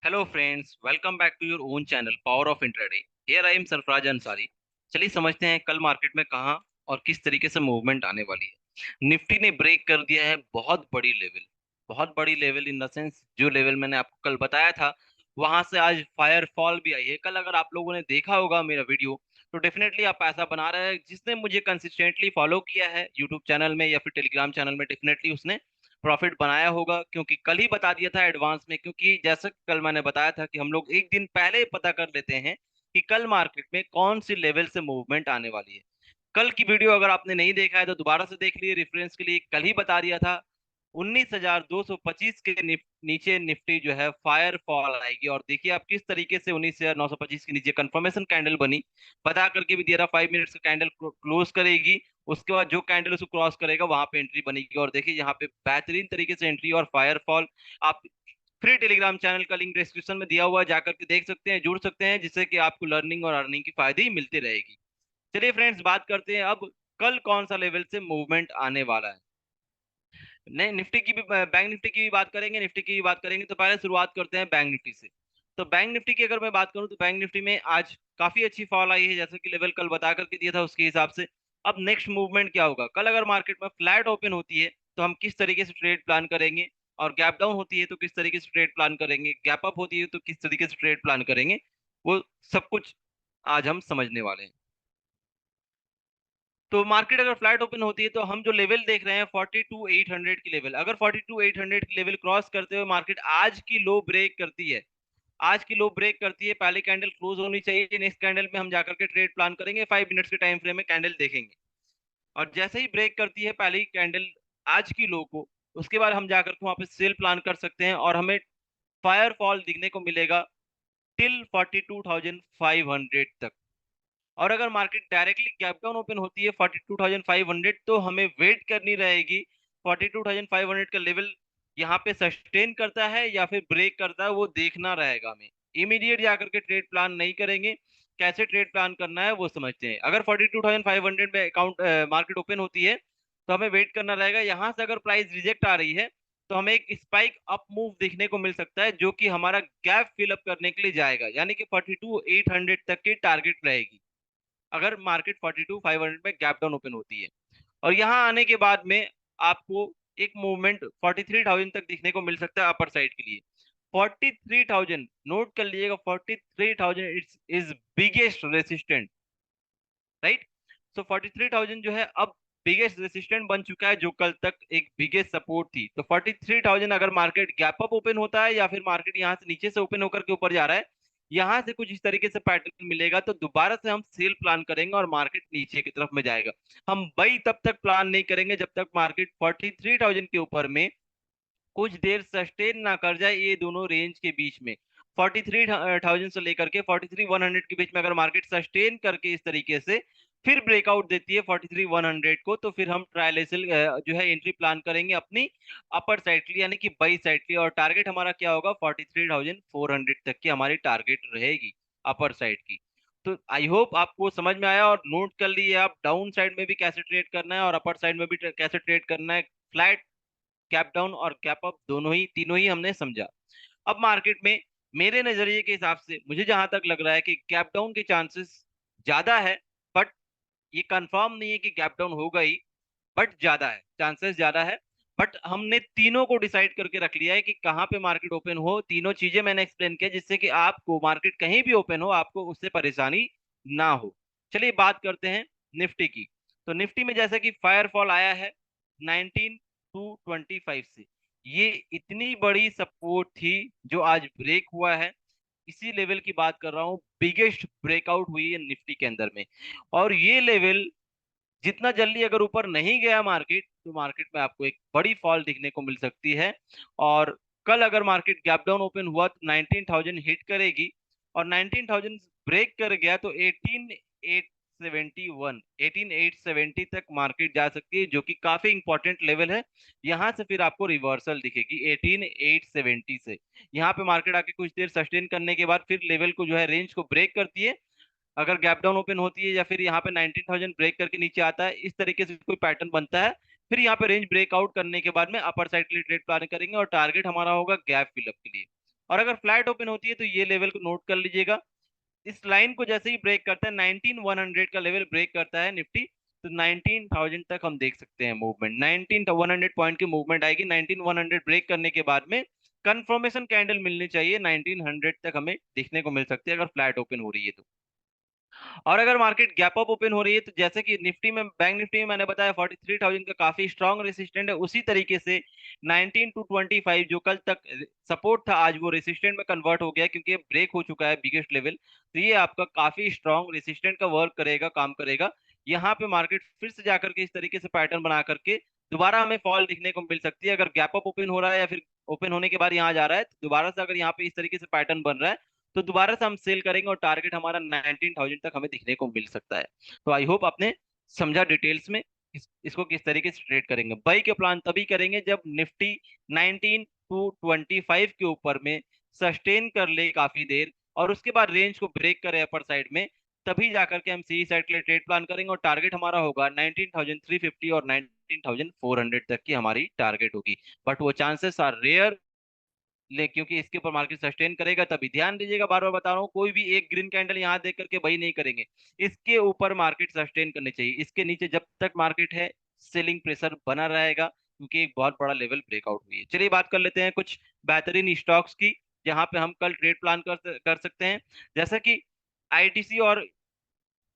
Hello friends, welcome back to your own channel power of intraday. Here I am Sarfaraz Ansari. चलिए समझते हैं कल market में कहाँ और किस तरीके से मूवमेंट आने वाली है। निफ्टी ने ब्रेक कर दिया है बहुत बड़ी लेवल इन द सेंस जो लेवल मैंने आपको कल बताया था, वहां से आज फायर फॉल भी आई है। कल अगर आप लोगों ने देखा होगा मेरा वीडियो तो डेफिनेटली आप पैसा बना रहे हैं। जिसने मुझे कंसिस्टेंटली फॉलो किया है यूट्यूब चैनल में या फिर टेलीग्राम चैनल में, डेफिनेटली उसने प्रॉफिट बनाया होगा, क्योंकि कल ही बता दिया था एडवांस में। क्योंकि जैसे कल मैंने बताया था कि हम लोग एक दिन पहले ही पता कर लेते हैं कि कल मार्केट में कौन सी लेवल से मूवमेंट आने वाली है। कल की वीडियो अगर आपने नहीं देखा है तो दोबारा से देख लिए रेफरेंस के लिए। कल ही बता दिया था 19,225 के नीचे निफ्टी जो है फायर फॉल आएगी। और देखिए आप किस तरीके से 19,925 के नीचे कंफर्मेशन कैंडल बनी, बता करके भी दिया था 5 मिनट्स का कैंडल क्लोज करेगी। उसके बाद जो कैंडल उसको क्रॉस करेगा वहां पे एंट्री बनेगी। और देखिए यहाँ पे बेहतरीन तरीके से एंट्री और फायर फॉल। आप फ्री टेलीग्राम चैनल का लिंक डिस्क्रिप्शन में दिया हुआ है, जाकर के देख सकते हैं, जुड़ सकते हैं, जिससे कि आपको लर्निंग और अर्निंग की फायदे ही मिलती रहेगी। चलिए फ्रेंड्स, बात करते हैं अब कल कौन सा लेवल से मूवमेंट आने वाला है। नहीं, निफ्टी की भी, बैंक निफ्टी की भी बात करेंगे, निफ्टी की भी बात करेंगे। तो पहले शुरुआत करते हैं बैंक निफ्टी से। तो बैंक निफ्टी की अगर मैं बात करूं तो बैंक निफ्टी में आज काफी अच्छी फॉल आई है, जैसे कि लेवल कल बता करके दिया था उसके हिसाब से। अब नेक्स्ट मूवमेंट क्या होगा? कल अगर मार्केट में फ्लैट ओपन होती है तो हम किस तरीके से ट्रेड प्लान करेंगे, और गैप डाउन होती है तो किस तरीके से ट्रेड प्लान करेंगे, गैप अप होती है तो किस तरीके से ट्रेड प्लान करेंगे, वो सब कुछ आज हम समझने वाले हैं। तो मार्केट अगर फ्लैट ओपन होती है तो हम जो लेवल देख रहे हैं 42,800 की लेवल, अगर 42,800 की लेवल क्रॉस करते हुए मार्केट आज की लो ब्रेक करती है, आज की लो ब्रेक करती है, पहली कैंडल क्लोज होनी चाहिए। नेक्स्ट कैंडल में हम जाकर के ट्रेड प्लान करेंगे, 5 मिनट्स के टाइम फ्रेम में कैंडल देखेंगे। और जैसे ही ब्रेक करती है पहली कैंडल आज की लो को, उसके बाद हम जाकर के वहां पे सेल प्लान कर सकते हैं और हमें फायर फॉल दिखने को मिलेगा टिल 42,500 तक। और अगर market directly gap down open होती है 42,500, तो हमें वेट करनी रहेगी 42,500 का लेवल यहाँ पे सस्टेन करता है या फिर ब्रेक करता है, वो देखना रहेगा हमें। इमीडिएट जाकर के ट्रेड प्लान नहीं करेंगे। कैसे ट्रेड प्लान करना है वो समझते हैं। अगर 42,500 में अकाउंट मार्केट ओपन होती है तो हमें वेट करना रहेगा। यहाँ से अगर प्राइस रिजेक्ट आ रही है तो हमें एक स्पाइक अप मूव देखने को मिल सकता है, जो कि हमारा गैप फिलअप करने के लिए जाएगा, यानी कि 42,800 तक की टारगेट रहेगी अगर मार्केट 42,500 में गैप डाउन ओपन होती है। और यहाँ आने के बाद में आपको एक मूवमेंट 43,000 तक दिखने को मिल सकता है अपर साइड के लिए। 43,000 नोट कर लीजिएगा, 43,000 it's is biggest resistant, right. So 43,000 जो है अब बिगेस्ट रेसिस्टेंट बन चुका है, जो कल तक एक बिगेस्ट सपोर्ट थी। तो 43,000 अगर मार्केट गैप अप ओपन होता है या फिर मार्केट यहाँ से नीचे से ओपन होकर के ऊपर जा रहा है, यहाँ से कुछ इस तरीके से पैटर्न मिलेगा तो दोबारा से हम सेल प्लान करेंगे और मार्केट नीचे की तरफ में जाएगा। हम बाई तब तक प्लान नहीं करेंगे जब तक मार्केट 43,000 के ऊपर में कुछ देर सस्टेन ना कर जाए, ये दोनों रेंज के बीच में 43,000 से लेकर के 43,100 के बीच में अगर मार्केट सस्टेन करके इस तरीके से फिर ब्रेकआउट देती है 43,100 को, तो फिर हम ट्रायल एसएल जो है एंट्री प्लान करेंगे अपनी अपर साइड के लिए, यानी कि बाई साइड के लिए। और टारगेट हमारा क्या होगा? 43,400 तक की हमारी टारगेट रहेगी अपर साइड की। तो आई होप आपको समझ में आया और नोट कर लिए आप डाउन साइड में भी कैसे ट्रेड करना है और अपर साइड में भी कैसे ट्रेड करना है। फ्लैट, गैप डाउन और गैप अप, दोनों ही तीनों ही हमने समझा। अब मार्केट में मेरे नजरिए के हिसाब से मुझे जहां तक लग रहा है कि गैप डाउन के चांसेस ज्यादा है, बट ये कंफर्म नहीं है कि गैप डाउन होगा ही, बट ज्यादा है, चांसेस ज्यादा है। बट हमने तीनों को डिसाइड करके रख लिया है कि कहाँ पे मार्केट ओपन हो। तीनों चीजें मैंने एक्सप्लेन किया जिससे कि आपको मार्केट कहीं भी ओपन हो आपको उससे परेशानी ना हो। चलिए बात करते हैं निफ्टी की। तो निफ्टी में जैसे कि फायर फॉल आया है 19,225 से, ये इतनी बड़ी सपोर्ट थी जो आज ब्रेक हुआ है। इसी लेवल की बात कर रहा हूँ, बिगेस्ट ब्रेकआउट हुई है निफ्टी के अंदर में। और ये लेवल जितना जल्दी अगर ऊपर नहीं गया मार्केट तो मार्केट में आपको एक बड़ी फॉल दिखने को मिल सकती है। और कल अगर मार्केट गैप डाउन ओपन हुआ तो 19,000 हिट करेगी, और 19,000 ब्रेक कर गया तो 18,871 18,870 तक मार्केट जा सकती है, जो कि काफी इंपॉर्टेंट लेवल है। यहाँ से फिर आपको रिवर्सल दिखेगी 18,870 से। यहाँ पे मार्केट आके कुछ देर सस्टेन करने के बाद फिर लेवल को जो है रेंज को ब्रेक करती है। अगर गैप डाउन ओपन होती है या फिर यहाँ पे 19,000 ब्रेक करके नीचे आता है, इस तरीके से कोई पैटर्न बनता है, फिर यहाँ पे रेंज ब्रेकआउट करने के बाद में अपर साइड के लिए ट्रेड प्लान करेंगे और टारगेट हमारा होगा गैप फिलअप के लिए। और अगर फ्लैट ओपन होती है तो ये लेवल को नोट कर लीजिएगा। इस लाइन को जैसे ही ब्रेक करता है, 19100 का लेवल ब्रेक करता है निफ्टी, तो 19000 तक हम देख सकते हैं मूवमेंट। 19100 पॉइंट की मूवमेंट आएगी। 19100 ब्रेक करने के बाद में कंफर्मेशन कैंडल मिलनी चाहिए, 1900 तक हमें देखने को मिल सकती है अगर फ्लैट ओपन हो रही है तो। और अगर मार्केट गैप अप ओपन हो रही है तो जैसे कि निफ्टी में, बैंक निफ्टी में मैंने बताया 43000 का काफी स्ट्रांग रेसिस्टेंट है, उसी तरीके से 19225 जो कल तक सपोर्ट था, आज वो रेसिस्टेंट में कन्वर्ट हो गया क्योंकि ब्रेक हो चुका है बिगेस्ट लेवल। तो ये आपका काफी स्ट्रांग रेसिस्टेंट का वर्क करेगा, काम करेगा। यहाँ पे मार्केट फिर से जाकर के इस तरीके से पैटर्न बना करके दोबारा हमें फॉल दिखने को मिल सकती है। अगर गैप अप ओपन हो रहा है या फिर ओपन होने के बाद यहाँ जा रहा है, तो दोबारा से अगर यहाँ पे इस तरीके से पैटर्न बन रहा है तो दोबारा से हम सेल करेंगे और टारगेट हमारा 19000 तक हमें दिखने को मिल सकता है। तो आई होप आपने समझा डिटेल्स में इसको किस तरीके से ट्रेड करेंगे। बाई के प्लान तभी करेंगे जब निफ्टी 19 to 25 के ऊपर में सस्टेन कर ले काफी देर और उसके बाद रेंज को ब्रेक करे अपर साइड में, तभी जाकर के हम सी साइड के लिए ट्रेड प्लान करेंगे और टारगेट हमारा होगा 19350 और 19400 तक की हमारी टारगेट होगी। बट वो चांसेस आर रेयर, ले क्योंकि इसके ऊपर मार्केट सस्टेन करेगा तभी। ध्यान दीजिएगा, बार बार बता रहा हूँ, कोई भी एक ग्रीन कैंडल यहाँ देख करके वही नहीं करेंगे, इसके ऊपर मार्केट सस्टेन करनी चाहिए। इसके नीचे जब तक मार्केट है सेलिंग प्रेशर बना रहेगा क्योंकि एक बहुत बड़ा लेवल ब्रेकआउट हुई है। चलिए बात कर लेते हैं कुछ बेहतरीन स्टॉक्स की जहां पे हम कल ट्रेड प्लान कर सकते हैं। जैसा कि आईटीसी और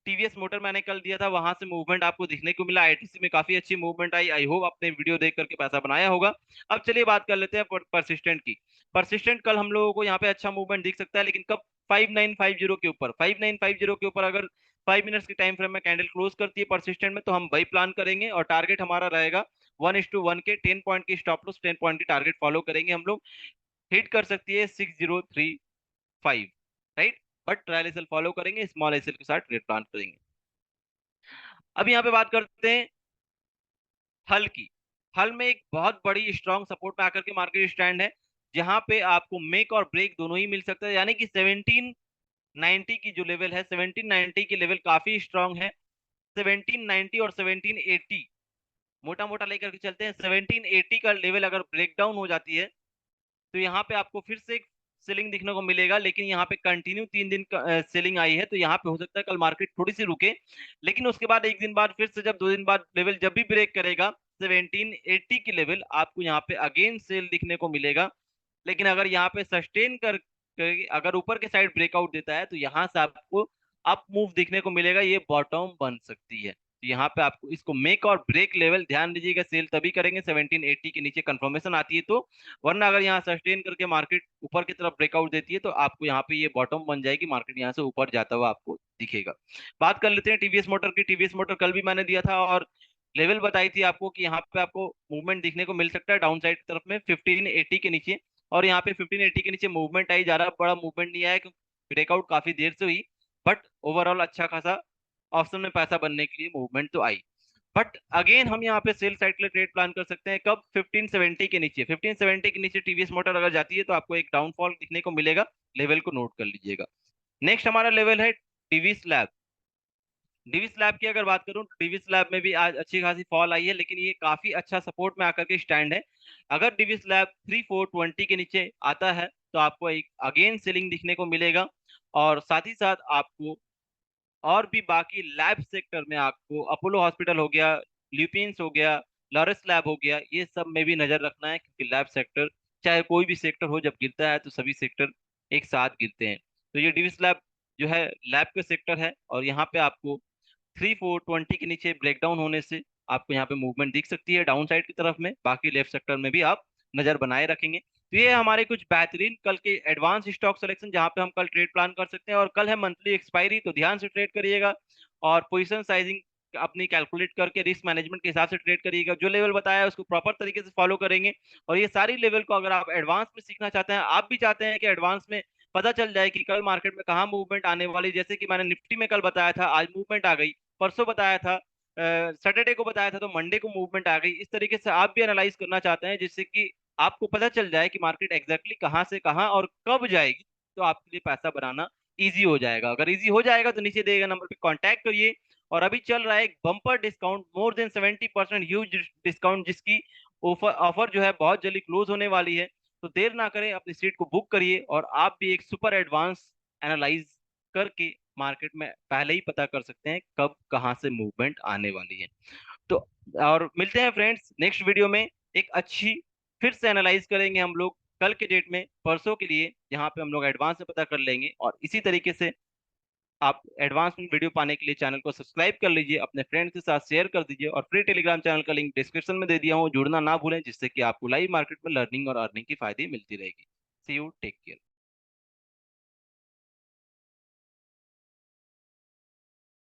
टीवीएस मोटर मैंने कल दिया था, वहां से मूवमेंट आपको दिखने को मिला। आईटीसी में काफी अच्छी मूवमेंट आई। आई होप आपने वीडियो देख करके पैसा बनाया होगा। अब चलिए बात कर लेते हैं परसिस्टेंट की। परसिस्टेंट कल हम लोगों को यहाँ पे अच्छा मूवमेंट दिख सकता है, लेकिन कब? 5950 के ऊपर। 5950 के ऊपर अगर 5 मिनट्स के टाइम फ्रेम में कैंडल क्लोज करती है परसिस्टेंट में, तो हम बाई प्लान करेंगे और टारगेट हमारा रहेगा 1:1 के 10 पॉइंट की स्टॉप लॉस, 10 पॉइंट की टारगेट फॉलो करेंगे हम लोग। हिट कर सकती है 6035, right. But trial SL follow करेंगे, स्मॉल एसएल के साथ ट्रेड प्लान करेंगे। अब यहाँ पे बात करते हैं हल की। हल में एक बहुत बड़ी स्ट्रांग सपोर्ट में आकर के मार्केट स्टैंड है, जहां पे आपको मेक और ब्रेक दोनों ही मिल सकता है। यानी कि 1790 की जो लेवल है, 1790 की लेवल काफी स्ट्रांग है। 1790 और 1780 मोटा मोटा लेकर के चलते हैं। 1780 का लेवल अगर ब्रेक डाउन हो जाती है तो यहाँ पे आपको फिर से एक सेलिंग दिखने को मिलेगा, लेकिन यहाँ पे कंटिन्यू 3 दिन का सेलिंग आई है, तो यहाँ पे हो सकता है कल मार्केट थोड़ी सी रुके, लेकिन उसके बाद एक दिन बाद फिर से जब 2 दिन बाद लेवल जब भी ब्रेक करेगा 1780 की लेवल, आपको यहाँ पे अगेन सेल दिखने को मिलेगा। लेकिन अगर यहाँ पे सस्टेन अगर ऊपर के साइड ब्रेकआउट देता है तो यहाँ से आपको अप मूव दिखने को मिलेगा, ये बॉटम बन सकती है। तो यहाँ पे आपको इसको मेक और ब्रेक लेवल ध्यान दीजिएगा, सेल तभी करेंगे 1780 के नीचे कंफर्मेशन आती है तो। वरना अगर यहाँ सस्टेन करके मार्केट ऊपर की तरफ ब्रेकआउट देती है तो आपको यहाँ पे ये बॉटम बन जाएगी, मार्केट यहाँ से ऊपर जाता हुआ आपको दिखेगा। बात कर लेते हैं टीवीएस मोटर की। टीवीएस मोटर कल भी मैंने दिया था और लेवल बताई थी आपको कि यहाँ पे आपको मूवमेंट दिखने को मिल सकता है डाउन साइड की तरफ में 1580 के नीचे। और यहाँ पे 1580 के नीचे मूवमेंट आई, ज्यादा बड़ा मूवमेंट नहीं आया क्योंकि ब्रेकआउट काफी देर से हुई, बट ओवरऑल अच्छा खासा ऑप्शन में पैसा बनने के लिए मूवमेंट तो आई। बट अगेन हम यहाँ पे सेल साइड के लिए ट्रेड प्लान कर सकते हैं कब? 1570 के नीचे। 1570 के नीचे टीवीएस मोटर अगर जाती है तो आपको एक डाउनफॉल दिखने को मिलेगा, लेवल को नोट कर लीजिएगा। नेक्स्ट हमारा लेवल है डीवी स्लैब। डीवी स्लैब की अगर बात करूं तो डीवी स्लैब में भी आज अच्छी खासी फॉल आई है, लेकिन ये काफी अच्छा सपोर्ट में आकर के स्टैंड है। अगर डीवी स्लैब 3420 के नीचे आता है तो आपको एक अगेन सेलिंग दिखने को मिलेगा। और साथ ही साथ आपको और भी बाकी लैब सेक्टर में आपको अपोलो हॉस्पिटल हो गया, ल्यूपिन्स हो गया, लॉरेंस लैब हो गया, ये सब में भी नजर रखना है क्योंकि लैब सेक्टर, चाहे कोई भी सेक्टर हो, जब गिरता है तो सभी सेक्टर एक साथ गिरते हैं। तो ये डिविस लैब जो है लैब के सेक्टर है और यहाँ पे आपको 3420 के नीचे ब्रेकडाउन होने से आपको यहाँ पे मूवमेंट दिख सकती है डाउन साइड की तरफ में। बाकी लेफ्ट सेक्टर में भी आप नजर बनाए रखेंगे। तो ये हमारे कुछ बेहतरीन कल के एडवांस स्टॉक सिलेक्शन जहाँ पे हम कल ट्रेड प्लान कर सकते हैं। और कल है मंथली एक्सपायरी, तो ध्यान से ट्रेड करिएगा और पोजीशन साइजिंग अपनी कैलकुलेट करके रिस्क मैनेजमेंट के हिसाब से ट्रेड करिएगा। जो लेवल बताया है उसको प्रॉपर तरीके से फॉलो करेंगे। और ये सारी लेवल को अगर आप एडवांस में सीखना चाहते हैं, आप भी चाहते हैं कि एडवांस में पता चल जाए कि कल मार्केट में कहाँ मूवमेंट आने वाली, जैसे कि मैंने निफ्टी में कल बताया था आज मूवमेंट आ गई, परसों बताया था, सैटरडे को बताया था तो मंडे को मूवमेंट आ गई, इस तरीके से आप भी एनालाइज करना चाहते हैं जिससे कि आपको पता चल जाए कि मार्केट एग्जैक्टली कहाँ से कहाँ और कब जाएगी, तो आपके लिए पैसा बनाना इजी हो जाएगा। अगर इजी हो जाएगा तो नीचे दिए गए नंबर पे कांटेक्ट करिए। और अभी चल रहा है एक bumper discount, more than 70% huge discount, जिसकी ऑफर ऑफर जो है बहुत जल्दी क्लोज होने वाली है। तो देर ना करें, अपनी सीट को बुक करिए और आप भी एक सुपर एडवांस एनालाइज करके मार्केट में पहले ही पता कर सकते हैं कब कहाँ से मूवमेंट आने वाली है। तो और मिलते हैं फ्रेंड्स नेक्स्ट वीडियो में, एक अच्छी फिर से एनालाइज करेंगे हम लोग कल के डेट में, परसों के लिए, जहां पे हम लोग एडवांस में पता कर लेंगे। और इसी तरीके से आप एडवांस में वीडियो पाने के लिए चैनल को सब्सक्राइब कर लीजिए, अपने फ्रेंड्स के साथ शेयर कर दीजिए, और फ्री टेलीग्राम चैनल का लिंक डिस्क्रिप्शन में दे दिया हूँ, जुड़ना ना भूलें, जिससे कि आपको लाइव मार्केट में लर्निंग और अर्निंग की फायदे मिलती रहेगी। सी यू, टेक केयर।